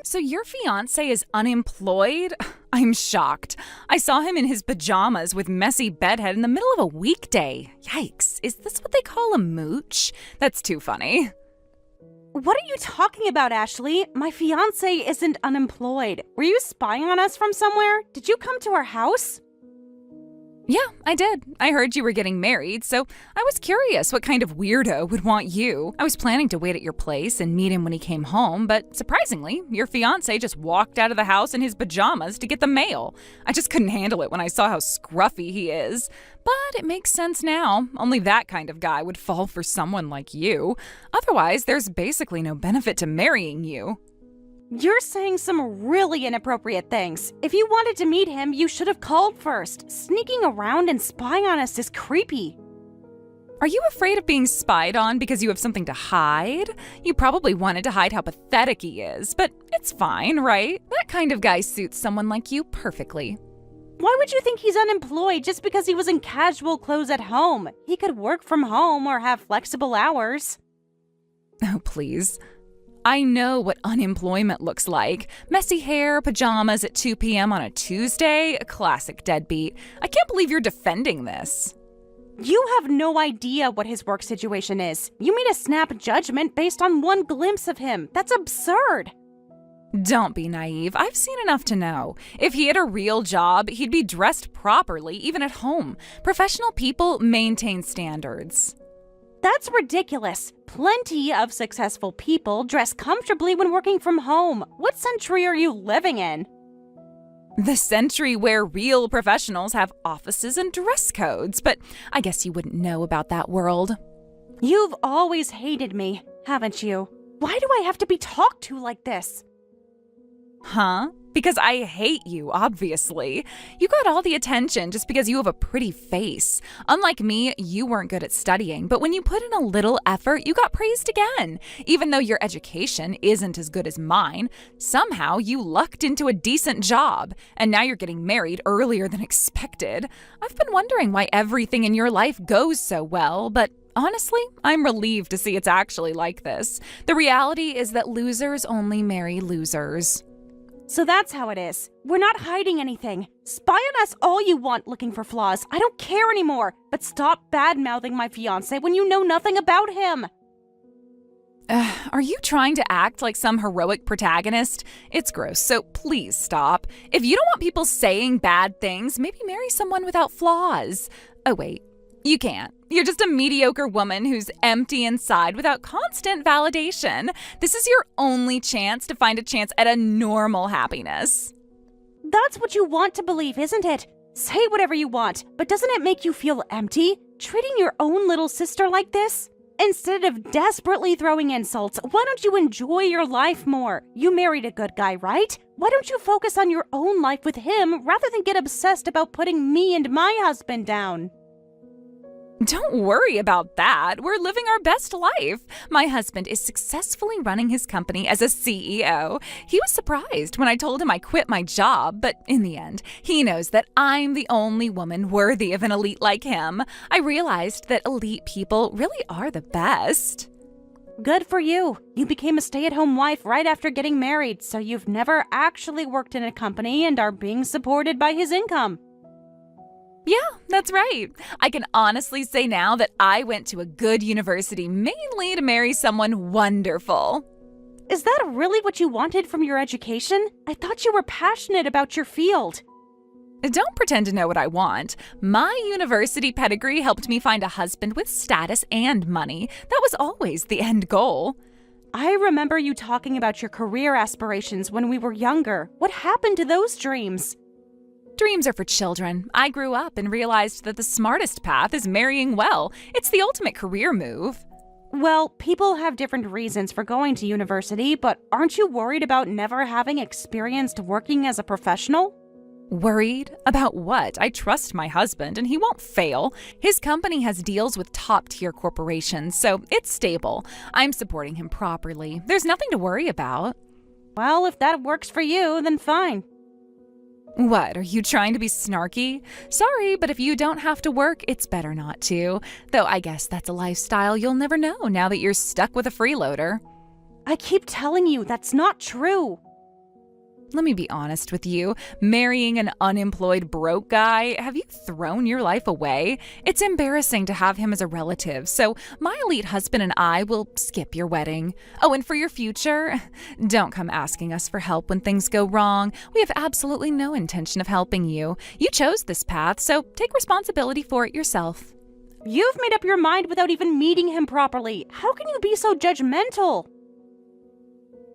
So your fiancé is unemployed? I'm shocked. I saw him in his pajamas with messy bedhead in the middle of a weekday. Yikes, is this what they call a mooch? That's too funny. What are you talking about, Ashley? My fiancé isn't unemployed. Were you spying on us from somewhere? Did you come to our house? Yeah, I did. I heard you were getting married, so I was curious what kind of weirdo would want you. I was planning to wait at your place and meet him when he came home, but surprisingly, your fiancé just walked out of the house in his pajamas to get the mail. I just couldn't handle it when I saw how scruffy he is. But it makes sense now. Only that kind of guy would fall for someone like you. Otherwise, there's basically no benefit to marrying you. You're saying some really inappropriate things. If you wanted to meet him, you should have called first. Sneaking around and spying on us is creepy. Are you afraid of being spied on because you have something to hide? You probably wanted to hide how pathetic he is, but it's fine, right? That kind of guy suits someone like you perfectly. Why would you think he's unemployed just because he was in casual clothes at home? He could work from home or have flexible hours. Oh, please. I know what unemployment looks like. Messy hair, pajamas at 2 p.m. on a Tuesday, a classic deadbeat. I can't believe you're defending this. You have no idea what his work situation is. You made a snap judgment based on one glimpse of him. That's absurd. Don't be naive. I've seen enough to know. If he had a real job, he'd be dressed properly, even at home. Professional people maintain standards. That's ridiculous. Plenty of successful people dress comfortably when working from home. What century are you living in? The century where real professionals have offices and dress codes, but I guess you wouldn't know about that world. You've always hated me, haven't you? Why do I have to be talked to like this? Huh? Because I hate you, obviously. You got all the attention just because you have a pretty face. Unlike me, you weren't good at studying, but when you put in a little effort, you got praised again. Even though your education isn't as good as mine, somehow you lucked into a decent job, and now you're getting married earlier than expected. I've been wondering why everything in your life goes so well, but honestly, I'm relieved to see it's actually like this. The reality is that losers only marry losers. So that's how it is. We're not hiding anything. Spy on us all you want looking for flaws. I don't care anymore. But stop bad-mouthing my fiancé when you know nothing about him. Are you trying to act like some heroic protagonist? It's gross, so please stop. If you don't want people saying bad things, maybe marry someone without flaws. Oh wait, you can't. You're just a mediocre woman who's empty inside without constant validation. This is your only chance to find a chance at a normal happiness. That's what you want to believe, isn't it? Say whatever you want, but doesn't it make you feel empty? Treating your own little sister like this? Instead of desperately throwing insults, why don't you enjoy your life more? You married a good guy, right? Why don't you focus on your own life with him rather than get obsessed about putting me and my husband down? Don't worry about that. We're living our best life. My husband is successfully running his company as a CEO. He was surprised when I told him I quit my job, but in the end, he knows that I'm the only woman worthy of an elite like him. I realized that elite people really are the best. Good for you. You became a stay-at-home wife right after getting married, so you've never actually worked in a company and are being supported by his income. Yeah, that's right. I can honestly say now that I went to a good university mainly to marry someone wonderful. Is that really what you wanted from your education? I thought you were passionate about your field. Don't pretend to know what I want. My university pedigree helped me find a husband with status and money. That was always the end goal. I remember you talking about your career aspirations when we were younger. What happened to those dreams? Dreams are for children. I grew up and realized that the smartest path is marrying well. It's the ultimate career move. Well, people have different reasons for going to university, but aren't you worried about never having experienced working as a professional? Worried? About what? I trust my husband and he won't fail. His company has deals with top-tier corporations, so it's stable. I'm supporting him properly. There's nothing to worry about. Well, if that works for you, then fine. What, are you trying to be snarky? Sorry, but if you don't have to work, it's better not to. Though I guess that's a lifestyle you'll never know now that you're stuck with a freeloader. I keep telling you that's not true. Let me be honest with you. Marrying an unemployed broke guy, have you thrown your life away? It's embarrassing to have him as a relative, so my elite husband and I will skip your wedding. Oh, and for your future, don't come asking us for help when things go wrong. We have absolutely no intention of helping you. You chose this path, so take responsibility for it yourself. You've made up your mind without even meeting him properly. How can you be so judgmental?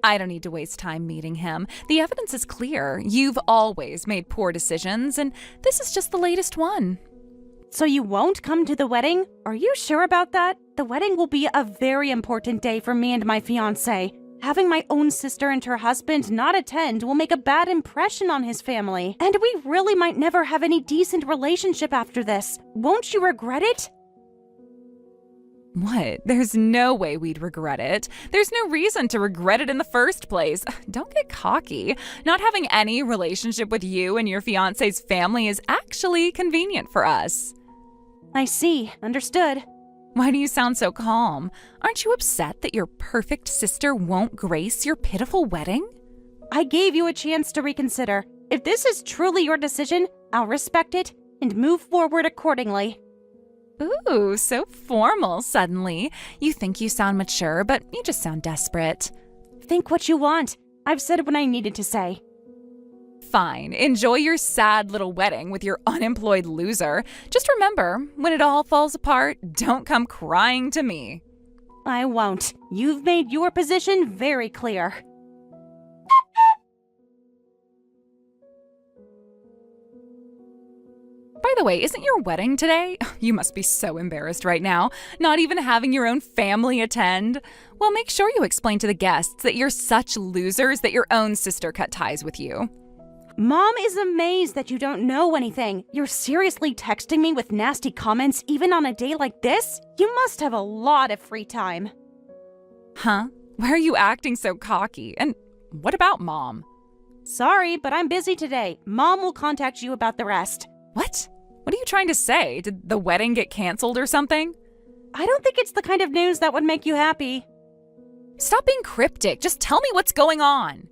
I don't need to waste time meeting him. The evidence is clear. You've always made poor decisions, and this is just the latest one. So you won't come to the wedding? Are you sure about that? The wedding will be a very important day for me and my fiancé. Having my own sister and her husband not attend will make a bad impression on his family. And we really might never have any decent relationship after this. Won't you regret it? What? There's no way we'd regret it. There's no reason to regret it in the first place. Don't get cocky. Not having any relationship with you and your fiancé's family is actually convenient for us. I see. Understood. Why do you sound so calm? Aren't you upset that your perfect sister won't grace your pitiful wedding? I gave you a chance to reconsider. If this is truly your decision, I'll respect it and move forward accordingly. Ooh, so formal suddenly. You think you sound mature, but you just sound desperate. Think what you want. I've said what I needed to say. Fine, enjoy your sad little wedding with your unemployed loser. Just remember, when it all falls apart, don't come crying to me. I won't. You've made your position very clear. By the way, isn't your wedding today? You must be so embarrassed right now, not even having your own family attend. Well, make sure you explain to the guests that you're such losers that your own sister cut ties with you. Mom is amazed that you don't know anything. You're seriously texting me with nasty comments even on a day like this? You must have a lot of free time. Huh? Why are you acting so cocky? And what about Mom? Sorry, but I'm busy today. Mom will contact you about the rest. What? What are you trying to say? Did the wedding get canceled or something? I don't think it's the kind of news that would make you happy. Stop being cryptic. Just tell me what's going on.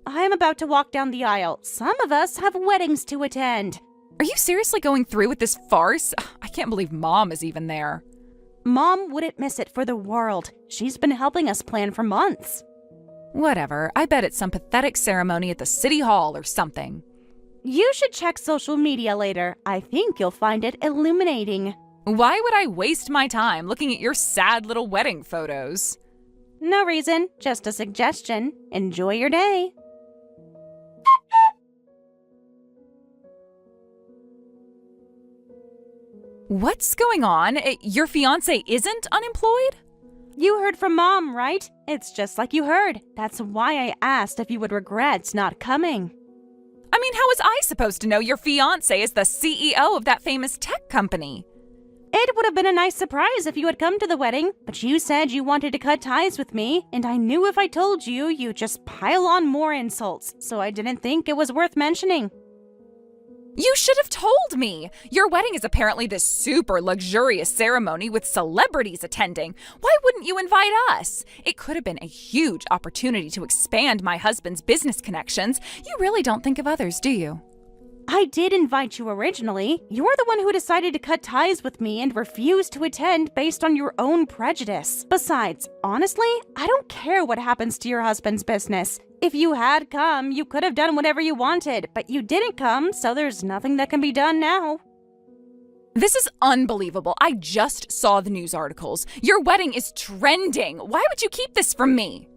I'm about to walk down the aisle. Some of us have weddings to attend. Are you seriously going through with this farce? I can't believe Mom is even there. Mom wouldn't miss it for the world. She's been helping us plan for months. Whatever. I bet it's some pathetic ceremony at the city hall or something. You should check social media later. I think you'll find it illuminating. Why would I waste my time looking at your sad little wedding photos? No reason, just a suggestion. Enjoy your day. What's going on? Your fiancé isn't unemployed? You heard from Mom, right? It's just like you heard. That's why I asked if you would regret not coming. I mean, how was I supposed to know your fiancé is the CEO of that famous tech company? It would have been a nice surprise if you had come to the wedding, but you said you wanted to cut ties with me, and I knew if I told you, you'd just pile on more insults, so I didn't think it was worth mentioning. You should have told me! Your wedding is apparently this super luxurious ceremony with celebrities attending. Why wouldn't you invite us? It could have been a huge opportunity to expand my husband's business connections. You really don't think of others, do you? I did invite you originally. You're the one who decided to cut ties with me and refused to attend based on your own prejudice. Besides, honestly, I don't care what happens to your husband's business. If you had come, you could have done whatever you wanted, but you didn't come, so there's nothing that can be done now. This is unbelievable. I just saw the news articles. Your wedding is trending. Why would you keep this from me?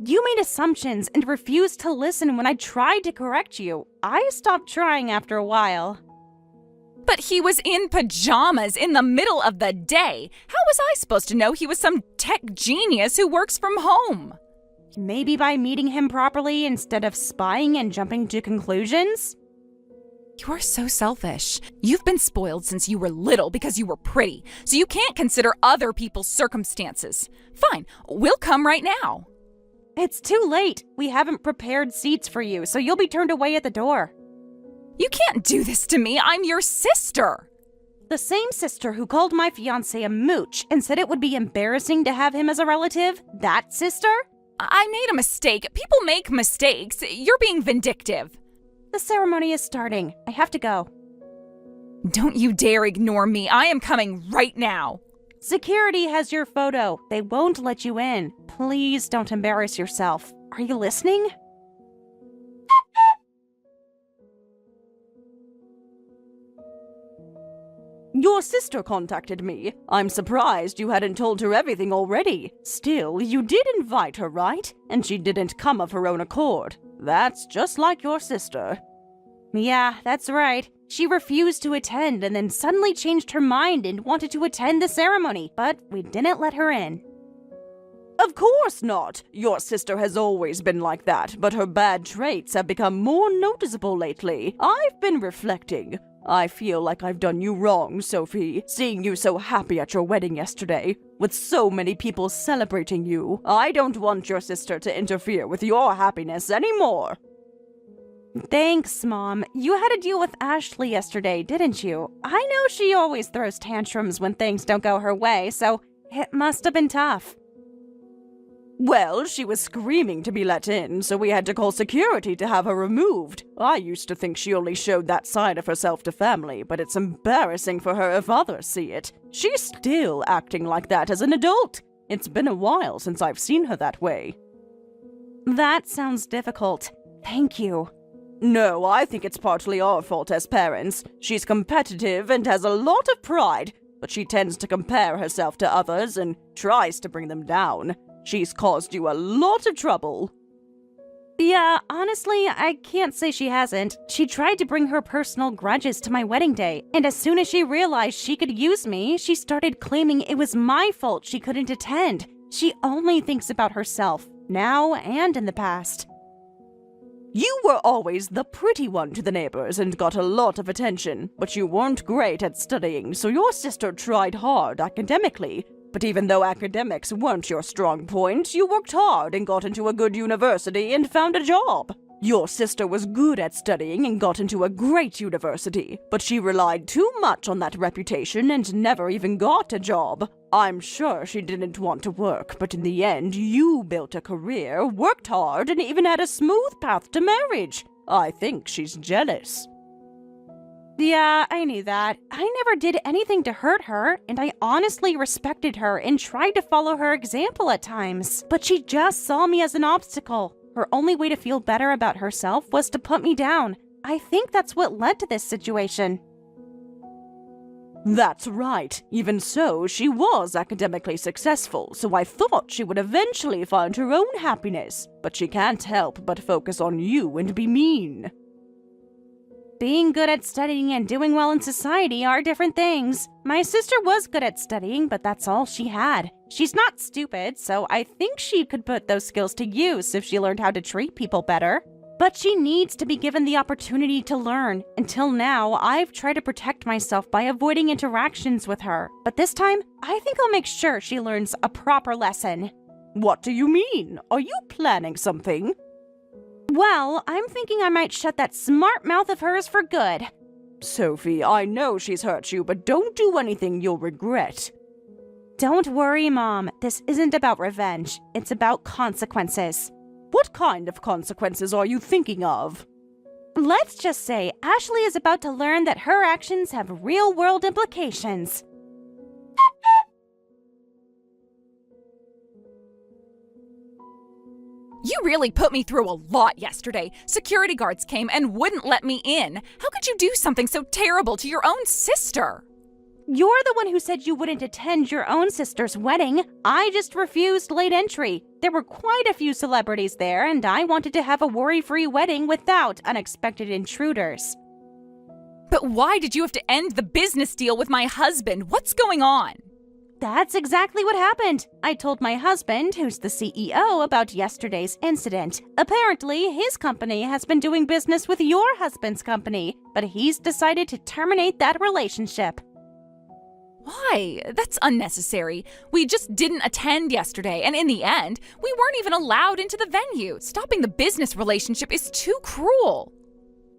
You made assumptions and refused to listen when I tried to correct you. I stopped trying after a while. But he was in pajamas in the middle of the day. How was I supposed to know he was some tech genius who works from home? Maybe by meeting him properly instead of spying and jumping to conclusions? You are so selfish. You've been spoiled since you were little because you were pretty, so you can't consider other people's circumstances. Fine, we'll come right now. It's too late. We haven't prepared seats for you, so you'll be turned away at the door. You can't do this to me. I'm your sister. The same sister who called my fiancé a mooch and said it would be embarrassing to have him as a relative? That sister? I made a mistake. People make mistakes. You're being vindictive. The ceremony is starting. I have to go. Don't you dare ignore me. I am coming right now. Security has your photo. They won't let you in. Please don't embarrass yourself. Are you listening? Your sister contacted me. I'm surprised you hadn't told her everything already. Still, you did invite her, right? And she didn't come of her own accord. That's just like your sister. Yeah, that's right. She refused to attend and then suddenly changed her mind and wanted to attend the ceremony, but we didn't let her in. Of course not. Your sister has always been like that, but her bad traits have become more noticeable lately. I've been reflecting. I feel like I've done you wrong, Sophie, seeing you so happy at your wedding yesterday, with so many people celebrating you. I don't want your sister to interfere with your happiness anymore. Thanks, Mom. You had to deal with Ashley yesterday, didn't you? I know she always throws tantrums when things don't go her way, so it must have been tough. Well, she was screaming to be let in, so we had to call security to have her removed. I used to think she only showed that side of herself to family, but it's embarrassing for her if others see it. She's still acting like that as an adult. It's been a while since I've seen her that way. That sounds difficult. Thank you. No, I think it's partly our fault as parents. She's competitive and has a lot of pride, but she tends to compare herself to others and tries to bring them down. She's caused you a lot of trouble. Yeah, honestly, I can't say she hasn't. She tried to bring her personal grudges to my wedding day, and as soon as she realized she could use me, she started claiming it was my fault she couldn't attend. She only thinks about herself, now and in the past. You were always the pretty one to the neighbors and got a lot of attention, but you weren't great at studying, so your sister tried hard academically. But even though academics weren't your strong point, you worked hard and got into a good university and found a job. Your sister was good at studying and got into a great university, but she relied too much on that reputation and never even got a job. I'm sure she didn't want to work, but in the end, you built a career, worked hard, and even had a smooth path to marriage. I think she's jealous. Yeah, I knew that. I never did anything to hurt her, and I honestly respected her and tried to follow her example at times. But she just saw me as an obstacle. Her only way to feel better about herself was to put me down. I think that's what led to this situation. That's right. Even so, she was academically successful, so I thought she would eventually find her own happiness. But she can't help but focus on you and be mean. Being good at studying and doing well in society are different things. My sister was good at studying, but that's all she had. She's not stupid, so I think she could put those skills to use if she learned how to treat people better. But she needs to be given the opportunity to learn. Until now, I've tried to protect myself by avoiding interactions with her. But this time, I think I'll make sure she learns a proper lesson. What do you mean? Are you planning something? Well, I'm thinking I might shut that smart mouth of hers for good. Sophie, I know she's hurt you, but don't do anything you'll regret. Don't worry, Mom. This isn't about revenge. It's about consequences. What kind of consequences are you thinking of? Let's just say Ashley is about to learn that her actions have real-world implications. You really put me through a lot yesterday. Security guards came and wouldn't let me in. How could you do something so terrible to your own sister? You're the one who said you wouldn't attend your own sister's wedding. I just refused late entry. There were quite a few celebrities there, and I wanted to have a worry-free wedding without unexpected intruders. But why did you have to end the business deal with my husband? What's going on? That's exactly what happened. I told my husband, who's the CEO, about yesterday's incident. Apparently, his company has been doing business with your husband's company, but he's decided to terminate that relationship. Why? That's unnecessary. We just didn't attend yesterday, and in the end, we weren't even allowed into the venue. Stopping the business relationship is too cruel.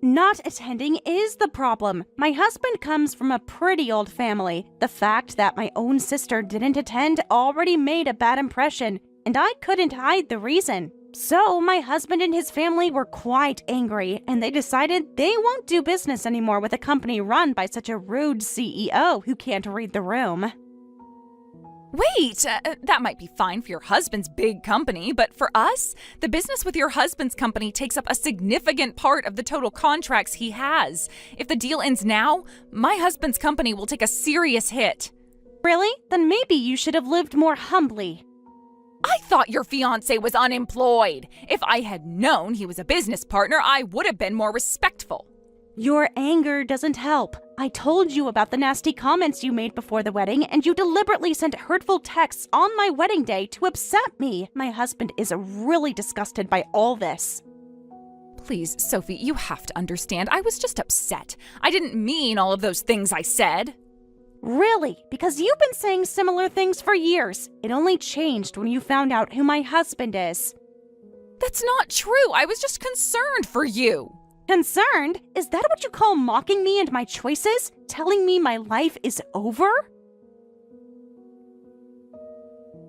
Not attending is the problem. My husband comes from a pretty old family. The fact that my own sister didn't attend already made a bad impression. and I couldn't hide the reason. So my husband and his family were quite angry, and they decided they won't do business anymore with a company run by such a rude CEO who can't read the room. Wait, that might be fine for your husband's big company, but for us, the business with your husband's company takes up a significant part of the total contracts he has. If the deal ends now, my husband's company will take a serious hit. Really? Then maybe you should have lived more humbly. I thought your fiancé was unemployed. If I had known he was a business partner, I would have been more respectful. Your anger doesn't help. I told you about the nasty comments you made before the wedding, and you deliberately sent hurtful texts on my wedding day to upset me. My husband is really disgusted by all this. Please, Sophie, you have to understand. I was just upset. I didn't mean all of those things I said. Really? Because you've been saying similar things for years. It only changed when you found out who my husband is. That's not true. I was just concerned for you. Concerned? Is that what you call mocking me and my choices? Telling me my life is over?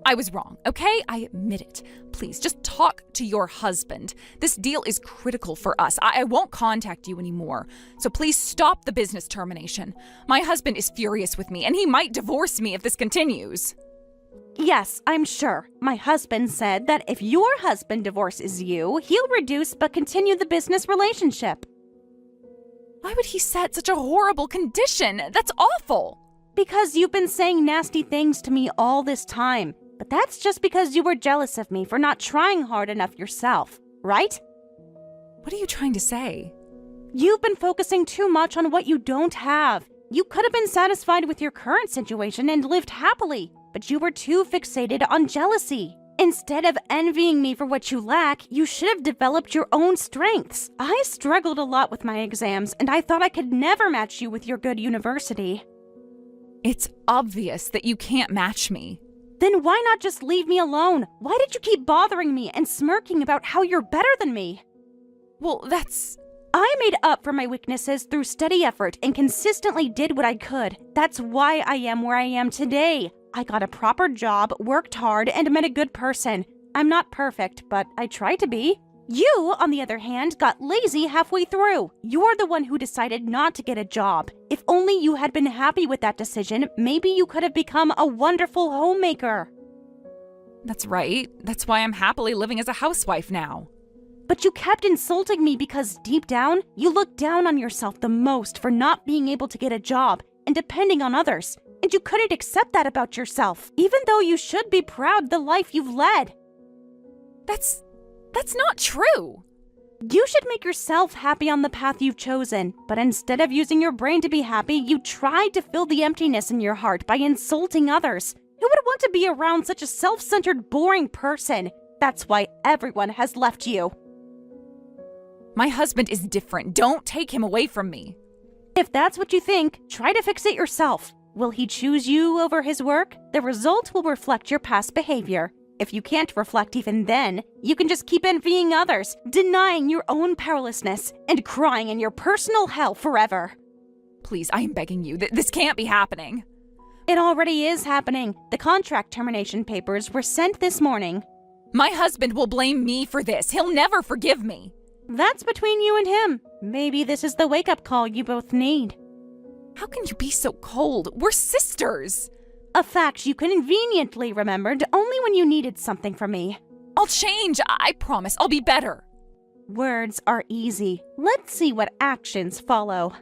I was wrong, okay? I admit it. Please, just talk to your husband. This deal is critical for us. I won't contact you anymore. So please stop the business termination. My husband is furious with me, and he might divorce me if this continues. Yes, I'm sure. My husband said that if your husband divorces you, he'll reduce but continue the business relationship. Why would he set such a horrible condition? That's awful. Because you've been saying nasty things to me all this time. But that's just because you were jealous of me for not trying hard enough yourself, right? What are you trying to say? You've been focusing too much on what you don't have. You could have been satisfied with your current situation and lived happily, but you were too fixated on jealousy. Instead of envying me for what you lack, you should have developed your own strengths. I struggled a lot with my exams, and I thought I could never match you with your good university. It's obvious that you can't match me. Then why not just leave me alone? Why did you keep bothering me and smirking about how you're better than me? Well, I made up for my weaknesses through steady effort and consistently did what I could. That's why I am where I am today. I got a proper job, worked hard, and met a good person. I'm not perfect, but I try to be. You, on the other hand, got lazy halfway through. You're the one who decided not to get a job. If only you had been happy with that decision, maybe you could have become a wonderful homemaker. That's right. That's why I'm happily living as a housewife now. But you kept insulting me because deep down, you look down on yourself the most for not being able to get a job and depending on others. And you couldn't accept that about yourself, even though you should be proud of the life you've led. That's not true. You should make yourself happy on the path you've chosen, but instead of using your brain to be happy, you tried to fill the emptiness in your heart by insulting others. Who would want to be around such a self-centered, boring person? That's why everyone has left you. My husband is different. Don't take him away from me. If that's what you think, try to fix it yourself. Will he choose you over his work? The result will reflect your past behavior. If you can't reflect even then, you can just keep envying others, denying your own powerlessness, and crying in your personal hell forever. Please, I am begging you. This can't be happening. It already is happening. The contract termination papers were sent this morning. My husband will blame me for this. He'll never forgive me. That's between you and him. Maybe this is the wake-up call you both need. How can you be so cold? We're sisters. A fact you conveniently remembered only when you needed something from me. I'll change. I promise. I'll be better. Words are easy. Let's see what actions follow.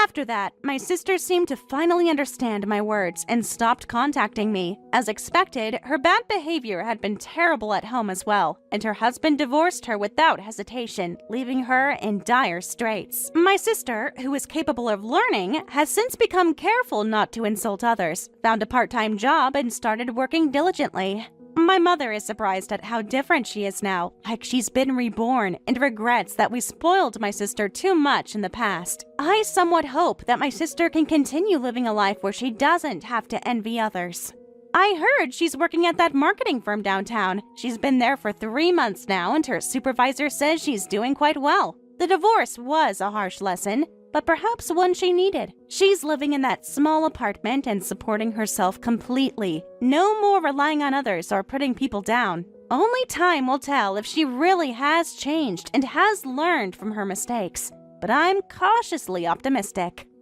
After that, my sister seemed to finally understand my words and stopped contacting me. As expected, her bad behavior had been terrible at home as well, and her husband divorced her without hesitation, leaving her in dire straits. My sister, who is capable of learning, has since become careful not to insult others, found a part-time job, and started working diligently. My mother is surprised at how different she is now, like she's been reborn, and regrets that we spoiled my sister too much in the past. I somewhat hope that my sister can continue living a life where she doesn't have to envy others. I heard she's working at that marketing firm downtown. She's been there for 3 months now, and her supervisor says she's doing quite well. The divorce was a harsh lesson. but perhaps one she needed. She's living in that small apartment and supporting herself completely. No more relying on others or putting people down. Only time will tell if she really has changed and has learned from her mistakes. But I'm cautiously optimistic.